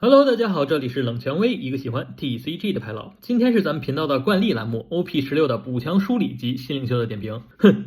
Hello，大家好，这里是冷蔷薇，一个喜欢 TCG 的牌佬。今天是咱们频道的惯例栏目 OP16 的补强梳理及新领袖的点评。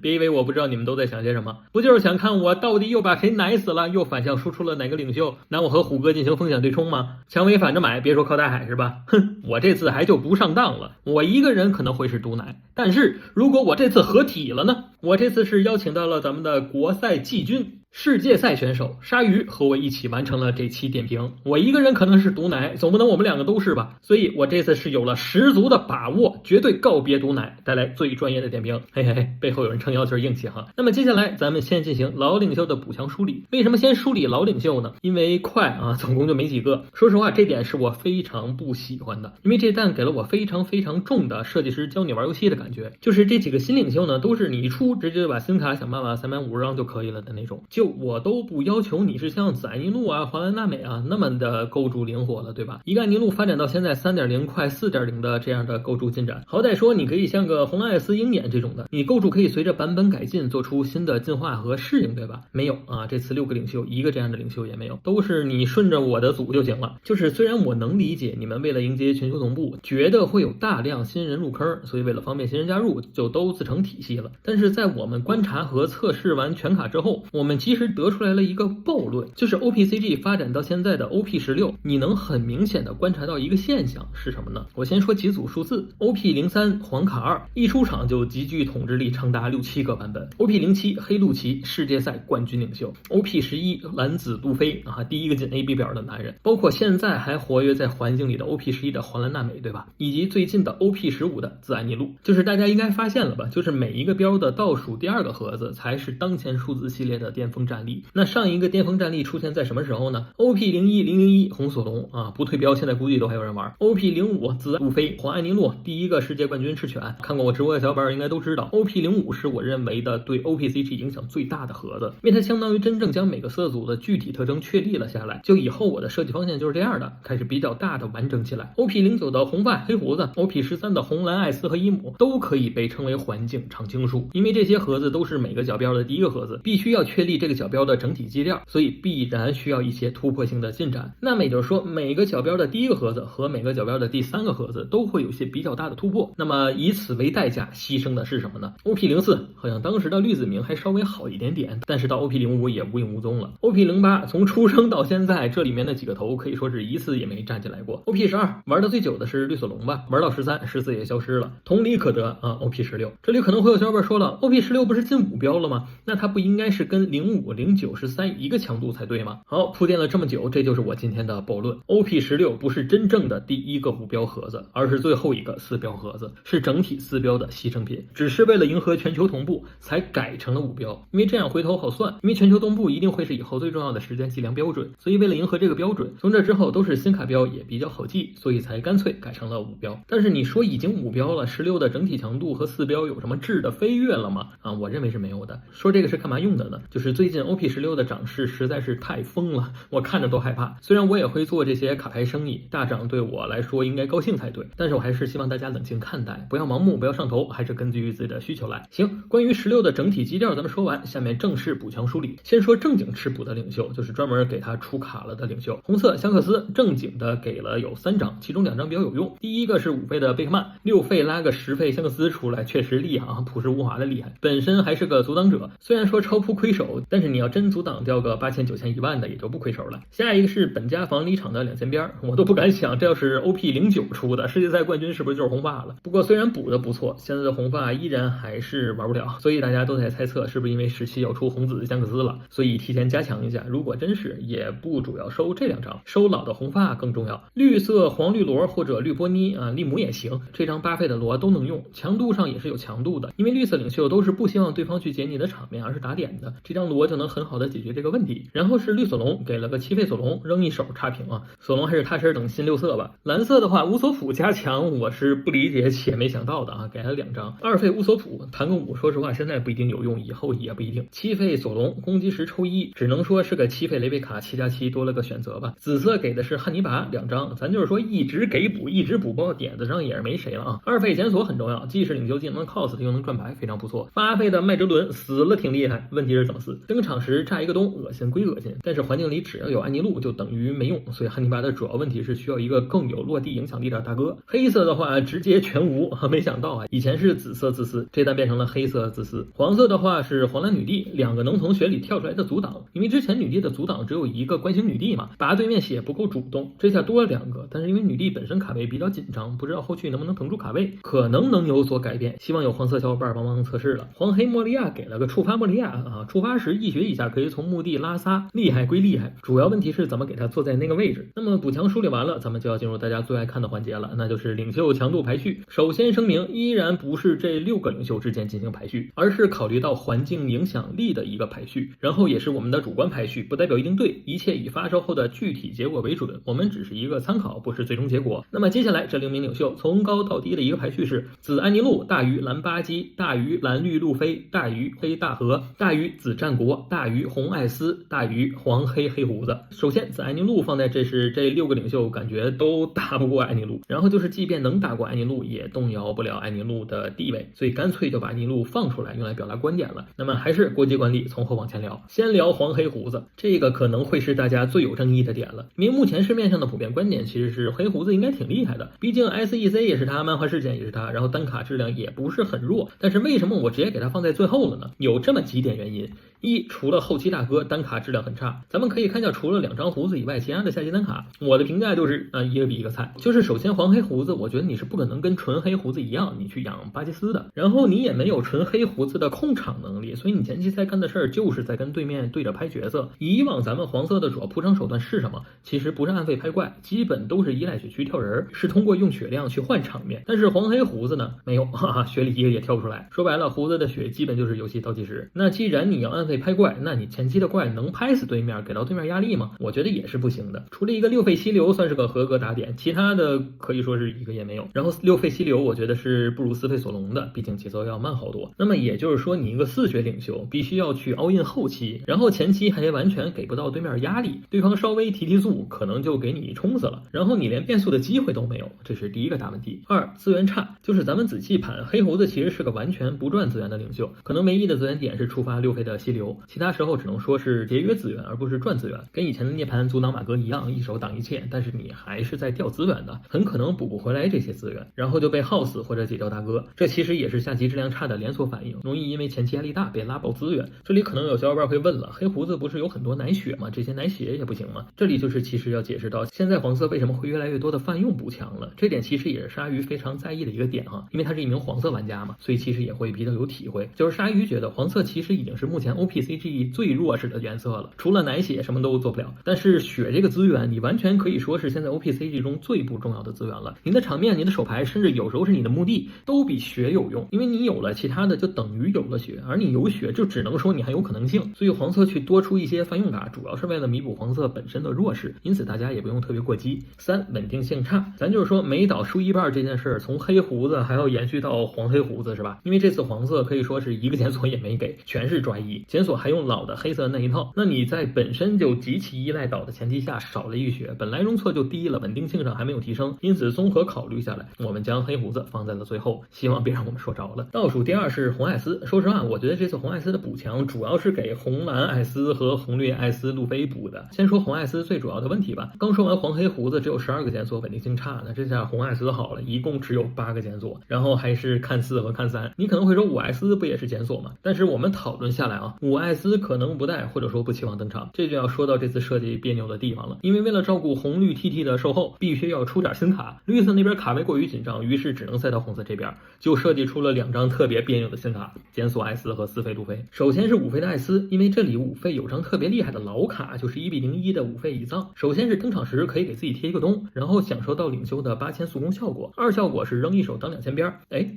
别以为我不知道你们都在想些什么，不就是想看我到底又把谁奶死了，又反向输出了哪个领袖，拿我和虎哥进行风险对冲吗？蔷薇反着买，别说靠大海是吧？我这次还就不上当了。我一个人可能会是毒奶，但是如果我这次合体了呢？我这次是邀请到了咱们的国赛季军。世界赛选手鲨鱼和我一起完成了这期点评，我一个人可能是毒奶，总不能我们两个都是吧？所以我这次是有了十足的把握，绝对告别毒奶，带来最专业的点评。嘿嘿嘿，背后有人撑腰劲硬气哈。那么接下来咱们先进行老领袖的补强梳理。为什么先梳理老领袖呢？因为快啊，总共就没几个。说实话，这点是我非常不喜欢的，因为这弹给了我非常重的设计师教你玩游戏的感觉。就是这几个新领袖呢，都是你一出直接把新卡想办法350张就可以了的那种。我都不要求你是像紫艾尼路啊、华兰娜美啊那么的构筑灵活了，对吧？一个艾尼路发展到现在 3.0 快 4.0 的这样的构筑进展，好歹说你可以像个红艾斯鹰眼这种的，你构筑可以随着版本改进做出新的进化和适应，对吧？没有啊，这次6个领袖一个这样的领袖也没有，都是你顺着我的组就行了。就是虽然我能理解你们为了迎接全球同步，觉得会有大量新人入坑，所以为了方便新人加入，就都自成体系了。但是在我们观察和测试完全卡之后，我们其实得出来了一个暴论，就是 OPCG 发展到现在的 OP16，你能很明显的观察到一个现象是什么呢？我先说几组数字。 OP03 黄卡2一出场就极具统治力长达6-7个版本。 OP07 黑陆奇世界赛冠军领袖。 OP11 蓝紫杜飞啊，第一个进 AB 表的男人，包括现在还活跃在环境里的 OP11 的华兰娜美，对吧？以及最近的 OP15 的紫艾尼路。就是大家应该发现了吧，就是每一个标的倒数第2个盒子才是当前数字系列的巅峰战力。那上一个巅峰战力出现在什么时候呢？ OP01001 红索隆啊，不退标现在估计都还有人玩。 OP05 紫杜飞黄艾尼洛第一个世界冠军赤犬，看过我直播的小伙伴应该都知道 OP05 是我认为的对 OPCG 影响最大的盒子，因为它相当于真正将每个色组的具体特征确立了下来，就以后我的设计方向就是这样的，开始比较大的完整起来。 OP09 的红发黑胡子， OP13 的红蓝艾斯和伊姆都可以被称为环境常青树，因为这些盒子都是每个角标的第一个盒子，必须要确立这个角标的整体基调，所以必然需要一些突破性的进展。那么也就是说，每个角标的第一个盒子和每个角标的第3个盒子都会有些比较大的突破。那么以此为代价牺牲的是什么呢？ OP04 好像当时的绿子明还稍微好一点点，但是到 OP05 也无影无踪了。 OP08 从出生到现在，这里面的几个头可以说是一次也没站起来过。 OP12 玩的最久的是绿索隆吧，玩到13、14也消失了。同理可得啊。 OP16 这里可能会有小伙伴说了， OP16 不是进5标了吗？那它不应该是跟05、09、13一个强度才对吗？好，铺垫了这么久，这就是我今天的暴论。 OP16 不是真正的第一个5标盒子，而是最后一个4标盒子，是整体4标的牺牲品，只是为了迎合全球同步才改成了5标，因为这样回头好算，因为全球同步一定会是以后最重要的时间计量标准，所以为了迎合这个标准，从这之后都是新卡标也比较好记，所以才干脆改成了5标。但是你说已经5标了，16的整体强度和4标有什么质的飞跃了吗？我认为是没有的。说这个是干嘛用的呢？就是最近 OP16 的涨势实在是太疯了，我看着都害怕。虽然我也会做这些卡牌生意，大涨对我来说应该高兴才对，但是我还是希望大家冷静看待，不要盲目，不要上头，还是根据自己的需求来。行，关于16的整体基调咱们说完，下面正式补强梳理。先说正经吃补的领袖，就是专门给他出卡了的领袖。红色香克斯正经的给了有3张，其中2张比较有用。第一个是5费的贝克曼，6费拉个10费香克斯出来，确实厉害啊，朴实无华的厉害。本身还是个阻挡者，虽然说超扑亏手，但是你要真阻挡掉个8000、9000、10000的也就不亏手了。下一个是本家防离场的2000边，我都不敢想这要是 OP09 出的世界赛冠军是不是就是红发了。不过虽然补的不错，现在的红发依然还是玩不了，所以大家都在猜测是不是因为17要出红紫香克斯了，所以提前加强一下。如果真是，也不主要收这2张，收老的红发更重要。绿色黄绿罗或者绿波妮啊，利姆也行，这张8费的罗都能用，强度上也是有强度的，因为绿色领袖都是不希望对方去解你的场面，而是打点的，这张罗就能很好的解决这个问题。然后是绿索隆，给了个7费索隆，扔一手差评啊。索隆还是踏实等新6色吧。蓝色的话，乌索普加强我是不理解且没想到的啊，给了2张。2费乌索普弹个5，说实话现在不一定有用，以后也不一定。7费索隆攻击时抽1，只能说是个7费雷贝卡7+7多了个选择吧。紫色给的是汉尼拔2张，咱就是说一直给补一直补，包括点子上也是没谁了啊。2费检索很重要，既是领袖技能 cos 又能赚牌，非常不错。8费的麦哲伦死了挺厉害，问题是怎么死？登登场时炸一个东，恶心归恶心，但是环境里只要有安妮路就等于没用，所以汉尼拔的主要问题是需要一个更有落地影响力的大哥。黑色的话直接全无，没想到啊，以前是紫色自私，这单变成了黑色自私。黄色的话是黄蓝女帝，两个能从血里跳出来的阻挡，因为之前女帝的阻挡只有一个关心女帝嘛，拔对面血不够主动，这下多了两个，但是因为女帝本身卡位比较紧张，不知道后续能不能腾出卡位，可能能有所改变，希望有黄色小伙伴帮忙测试了。黄黑莫利亚给了个触发莫利亚啊，触发时一血以下可以从墓地拉撒，厉害归厉害，主要问题是怎么给他坐在那个位置。那么补强梳理完了，咱们就要进入大家最爱看的环节了，那就是领袖强度排序。首先声明，依然不是这6个领袖之间进行排序，而是考虑到环境影响力的一个排序，然后也是我们的主观排序，不代表一定对，一切以发售后的具体结果为准，我们只是一个参考，不是最终结果。那么接下来这6名领袖从高到低的一个排序是：紫安妮路大于蓝巴基，大于蓝绿路飞，大于黑大河，大于紫战国，大于红艾斯，大于黄黑黑胡子。首先紫安妮路放在这6个领袖感觉都打不过安妮路，然后就是即便能打过安妮路也动摇不了安妮路的地位，所以干脆就把安妮路放出来用来表达观点了。那么还是国际惯例，从后往前聊，先聊黄黑胡子，这个可能会是大家最有争议的点了，因为目前市面上的普遍观点其实是黑胡子应该挺厉害的，毕竟 SEC 也是他，漫画事件也是他，然后单卡质量也不是很弱，但是为什么我直接给他放在最后了呢？有这么几点原因。一，除了后期大哥单卡质量很差，咱们可以看一下除了2张胡子以外，其他的下期单卡，我的评价就是一个比一个菜。就是首先黄黑胡子，我觉得你是不可能跟纯黑胡子一样，你去养巴基斯的，然后你也没有纯黑胡子的控场能力，所以你前期赛干的事儿就是在跟对面对着拍角色。以往咱们黄色的主要铺张手段是什么？其实不是按费拍怪，基本都是依赖血区跳人，是通过用血量去换场面。但是黄黑胡子呢，没有，血里一个也跳不出来。说白了，胡子的血基本就是游戏倒计时。那既然你要按费拍怪，那你前期的怪能拍死对面，给到对面压力吗？我觉得也是不行的。除了一个6费溪流算是个合格打点，其他的可以说是一个也没有。然后6费溪流我觉得是不如4费索隆的，毕竟节奏要慢好多。那么也就是说，你一个4血领袖必须要去all in后期，然后前期还完全给不到对面压力，对方稍微提速可能就给你冲死了，然后你连变速的机会都没有，这是第一个大问题。2，资源差，就是咱们仔细盘，黑胡子其实是个完全不赚资源的领袖，可能唯一的资源点是触发6费的溪流，其他时候只能说是节约资源而不是赚资源，跟以前的涅槃阻挡马哥一样，一手挡一切，但是你还是在掉资源的，很可能补不回来这些资源，然后就被耗死或者解掉大哥，这其实也是下级质量差的连锁反应，容易因为前期压力大被拉爆资源。这里可能有小伙伴会问了，黑胡子不是有很多奶血吗？这些奶血也不行吗？这里就是其实要解释到现在黄色为什么会越来越多的泛用补强了，这点其实也是鲨鱼非常在意的一个点哈，因为他是一名黄色玩家嘛，所以其实也会比较有体会，就是鲨鱼觉得黄色其实已经是目前 OPCG 最弱势的颜色了，除了奶血什么都做不了，但是血这个资源你完全可以说是现在 OPCG 中最不重要的资源了，你的场面、你的手牌，甚至有时候是你的墓地都比血有用，因为你有了其他的就等于有了血，而你有血就只能说你还有可能性，所以黄色去多出一些泛用卡主要是为了弥补黄色本身的弱势，因此大家也不用特别过激。3，稳定性差，咱就是说每岛输一半这件事从黑胡子还要延续到黄黑胡子是吧？因为这次黄色可以说是一个检索也没给，全是抓一检索，还用老的黑色那一套，那你在本身就极其依赖岛的前提下少了一血，本来容错就低了，稳定性上还没有提升，因此综合考虑下来，我们将黑胡子放在了最后，希望别让我们说着了。倒数第2是红艾斯，说实话我觉得这次红艾斯的补强主要是给红蓝艾斯和红绿艾斯路飞补的。先说红艾斯最主要的问题吧，刚说完黄黑胡子只有12个检索，稳定性差，那这下红艾斯好了，一共只有8个检索，然后还是看4和看3。你可能会说5艾斯不也是检索吗？但是我们讨论下来啊，5艾斯可能不带或者说不期望登场，这就要说到这次设计别扭的地方了，因为为了照顾红绿 TT 的售后，必须要出点新卡，绿色那边卡位过于紧张，于是只能塞到红色这边，就设计出了2张特别别扭的新卡，检索艾斯和4费路飞。首先是5费的艾斯，因为这里5费有张特别厉害的老卡，就是1:01的5费乙藏。首先是登场时可以给自己贴一个东，然后享受到领袖的8000速攻效果，2效果是扔一手当2000边，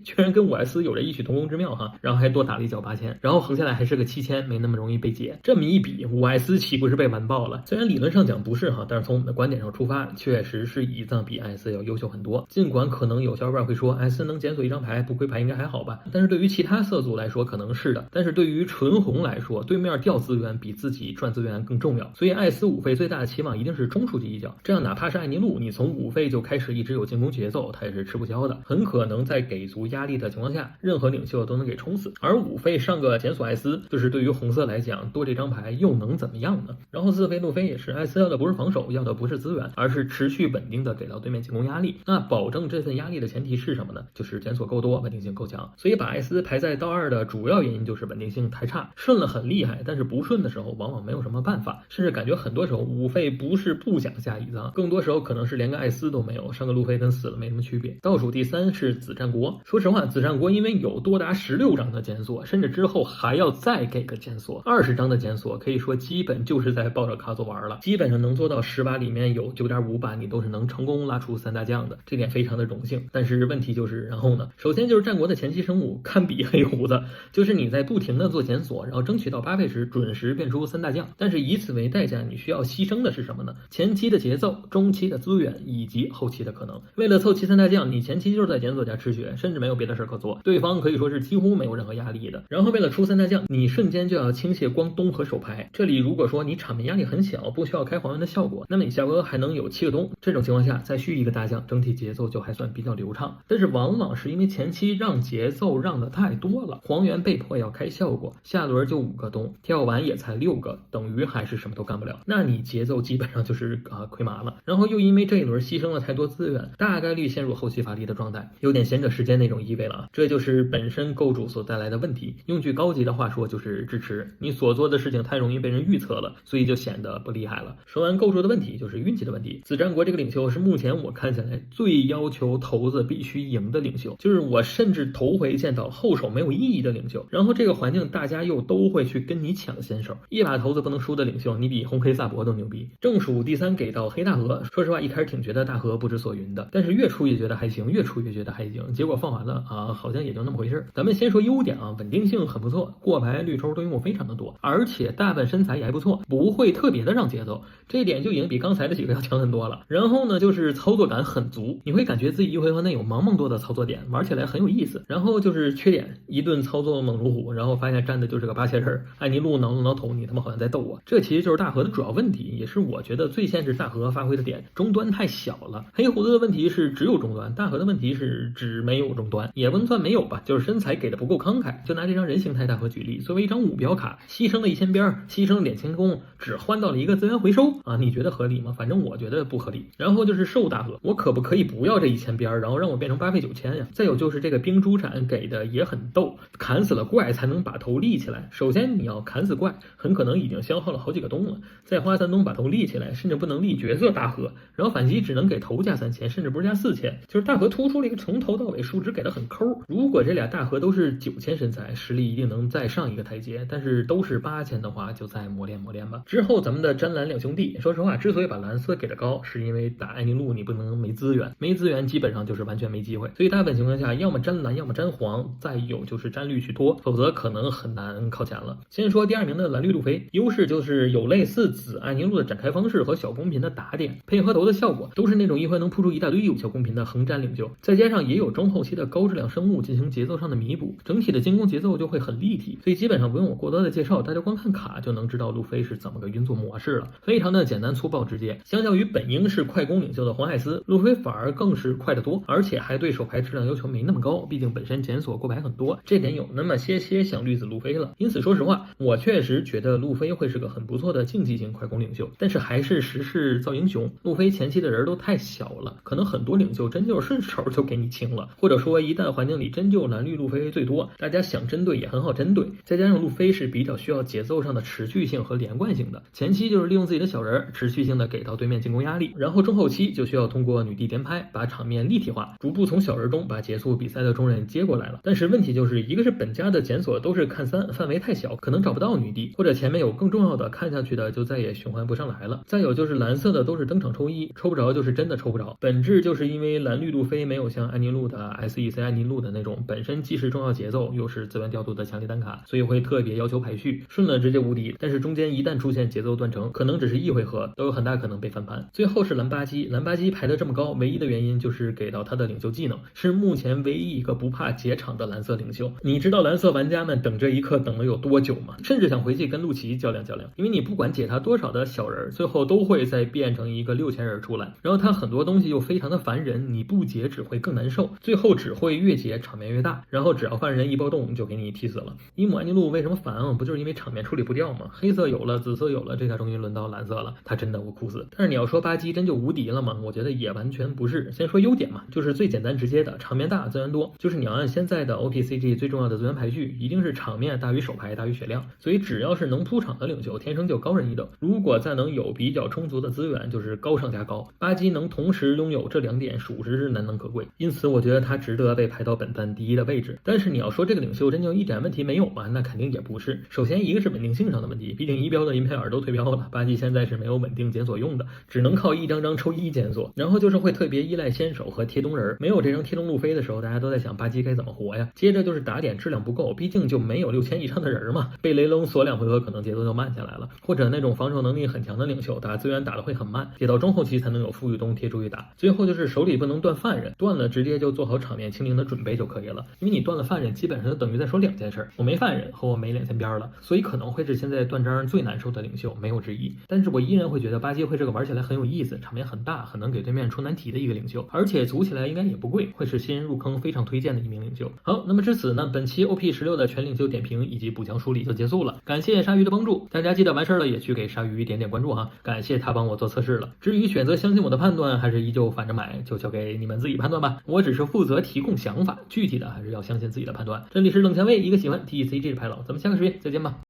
居然跟5艾斯有着异曲同工之妙哈，然后还多打了一脚8000，然后横下来还是个7000，没那么容易被解。这么一比，5艾斯岂不是被完爆了？虽然理论上讲不是哈，但是从我们的观点上出发，确实是乙藏比艾斯要优秀很多。尽管可能有小伙伴会说艾斯能检索一张牌，不亏牌应该还好吧，但是对于其他色组来说可能是的，但是对于纯红来说，对面掉资源比自己赚资源更重要，所以艾斯5费最大的期望一定是中出去一脚，这样哪怕是艾尼路，你从5费就开始一直有进攻节奏，他也是吃不消的，很可能在给足压力的情况下，任何领袖都能给冲死。而5费上个检索艾斯，就是对于红色来讲，多这张牌又能怎么样呢？然后自飞路飞也是，艾斯要的不是防守，要的不是资源，而是持续稳定的给到对面进攻压力。那保证这份压力的前提是什么呢？就是检索够多，稳定性够强。所以把艾斯排在道2的主要原因就是稳定性太差，顺了很厉害，但是不顺的时候往往没有什么办法，甚至感觉很多时候五费不是不想下乙藏，更多时候可能是连个艾斯都没有，上个路飞跟死了没什么区别。倒数第3是子战国，说实话，子战国因为有多达16张的检索，甚至之后还要再给个检索，20张的检索，可以说基本就是在抱着卡组玩了，基本上能做到10把里面有9.5把你都是能成功拉出3大将的，这点非常的荣幸。但是问题就是然后呢，首先就是战国的前期生物堪比黑胡子，就是你在不停的做检索，然后争取到8费时准时变出3大将，但是以此为代价，你需要牺牲的是什么呢？前期的节奏、中期的资源以及后期的可能。为了凑齐3大将，你前期就是在检索加吃血，甚至没有别的事可做，对方可以说是几乎没有任何压力的。然后为了出3大将，你瞬间就要倾泻光东和手牌。这里如果说你场面压力很小，不需要开黄猿的效果，那么你下播还能有7个东，这种情况下再续一个大将，整体节奏就还算比较流畅。但是往往是因为前期让节奏让的太多了，黄猿被迫要开效果，下轮就5个东，跳完也才6个，等于还是什么都干不了，那你节奏基本上就是亏麻了。然后又因为这一轮牺牲了太多资源，大概率陷入后期乏力的状态，有点闲者时间那种意味了。这就是本身构筑所带来的问题，用句高级的话说就是支持，你所做的事情太容易被人预测了，所以就显得不厉害了。说完构筑的问题，就是运气的问题。子战国这个领袖是目前我看起来最要求头子必须赢的领袖，就是我甚至头回见到后手没有意义的领袖。然后这个环境大家又都会去跟你抢先手，一把头子不能输的领袖，你比红黑萨博都牛逼。正数第3给到黑大河，说实话一开始挺觉得大河不知所云的，但是越出越觉得还行，越出越觉得还行，结果放完了好像也就那么回事。咱们先说优点稳定性很不错，过牌绿抽对目非常的多，而且大半身材也还不错，不会特别的让节奏，这一点就已经比刚才的几个要强很多了。然后呢，就是操作感很足，你会感觉自己一回合内有茫茫多的操作点，玩起来很有意思。然后就是缺点，一顿操作猛如虎，然后发现站的就是个8切人，艾尼路挠头，你他妈好像在逗我。这其实就是大河的主要问题，也是我觉得最限制大河发挥的点，终端太小了。黑胡子的问题是只有终端，大河的问题是只没有终端，也不能算没有吧，就是身材给的不够慷慨。就拿这张人形态大河举例，作为一张5标卡，牺牲了1000边，牺牲了点清宫，只换到了一个资源回收你觉得合理吗？反正我觉得不合理。然后就是兽大河，我可不可以不要这1000边，然后让我变成8费9000呀？再有就是这个冰珠斩给的也很逗，砍死了怪才能把头立起来。首先你要砍死怪，很可能已经消耗了好几个东了，再花3东把头立起来，甚至不能立角色大河，然后反击只能给头加3000，甚至不是加4000，就是大河突出了一个从头到尾数值给的很抠。如果这俩大河都是9000身材，实力一定能再上一个台阶，但是都是8000的话，就再磨练磨练吧。之后咱们的詹蓝两兄弟，说实话，之所以把蓝色给的高，是因为打艾尼路你不能没资源，没资源基本上就是完全没机会，所以大部分情况下要么詹蓝，要么詹黄，再有就是詹绿去拖，否则可能很难靠前了。先说第2名的蓝绿路飞，优势就是有类似紫艾尼路的展开方式和小公屏的打点，配合头的效果，都是那种一回能扑出一大堆有效公屏的横战领袖，再加上也有中后期的高质量生物进行节奏上的弥补，整体的进攻节奏就会很立体，所以基本上不用我过多的介绍，大家光看卡就能知道路飞是怎么个运作模式了，非常的简单粗暴直接。相较于本应是快攻领袖的黄海斯，路飞反而更是快得多，而且还对手牌质量要求没那么高，毕竟本身检索过牌很多，这点有那么些像绿子路飞了。因此说实话，我确实觉得路飞会是个很不错的竞技型快攻领袖，但是还是时势造英雄，路飞前期的人都太小了，可能很多领袖真就顺手就给你清了，或者说一旦环境里真就蓝绿路飞最多，大家想针对也很好针对，再加上路飞是比较需要节奏上的持续性和连贯性的，前期就是利用自己的小人持续性的给到对面进攻压力，然后中后期就需要通过女帝颠拍把场面立体化，逐步从小人中把结束比赛的重任接过来了。但是问题就是一个是本家的检索都是看3，范围太小，可能找不到女帝，或者前面有更重要的看下去的就再也循环不上来了。再有就是蓝色的都是登场抽1，抽不着就是真的抽不着，本质就是因为蓝绿路飞没有像安妮路的 SEC 安妮路的那种本身既是重要节奏又是资源调度的强力单卡，所以会特别要求排序，顺了直接无敌，但是中间一旦出现节奏断层，可能只是1回合都有很大可能被翻盘。最后是蓝巴基，蓝巴基排得这么高，唯一的原因就是给到他的领袖技能，是目前唯一一个不怕解场的蓝色领袖。你知道蓝色玩家们等这一刻等了有多久吗？甚至想回去跟陆琪较量较量，因为你不管解他多少的小人，最后都会再变成一个6000人出来，然后他很多东西又非常的烦人，你不解只会更难受，最后只会越解场面越大，然后只要犯人一暴动就给你踢死了。伊姆安妮路为什么么烦啊？不就是因为场面处理不掉吗？黑色有了，紫色有了，这下终于轮到蓝色了，他真的我哭死。但是你要说巴基真就无敌了吗？我觉得也完全不是。先说优点嘛，就是最简单直接的，场面大，资源多。就是你要按现在的 OPCG 最重要的资源排序，一定是场面大于手牌大于血量，所以只要是能铺场的领袖，天生就高人一等。如果再能有比较充足的资源，就是高上加高。巴基能同时拥有这2点，属实是难能可贵，因此我觉得他值得被排到本单第1的位置。但是你要说这个领袖真就一点问题没有吗？那肯定也不是。首先一个是稳定性上的问题，毕竟1标的银佩尔都退标了，巴基现在是没有稳定检索用的，只能靠一张张抽1检索。然后就是会特别依赖先手和贴东人，没有这张贴东路飞的时候，大家都在想巴基该怎么活呀？接着就是打点质量不够，毕竟就没有6000以上的人嘛，被雷龙锁2回合可能节奏就慢下来了。或者那种防守能力很强的领袖，打资源打得会很慢，得到中后期才能有富裕东贴出去打。最后就是手里不能断犯人，断了直接就做好场面清零的准备就可以了，因为你断了犯人，基本上就等于在说2件事，我没犯人和我没2千边了，所以可能会是现在断章最难受的领袖，没有之一。但是我依然会觉得巴基会这个玩起来很有意思，场面很大，很能给对面出难题的一个领袖，而且组起来应该也不贵，会是新人入坑非常推荐的一名领袖。好，那么至此呢，本期 OP16的全领袖点评以及补强梳理就结束了，感谢鲨鱼的帮助，大家记得完事儿了也去给鲨鱼点点关注哈，感谢他帮我做测试了。至于选择相信我的判断还是依旧反着买，就交给你们自己判断吧，我只是负责提供想法，具体的还是要相信自己的判断。这里是冷前卫，一个喜欢 TCG 的牌佬，咱们下个视频再见吧。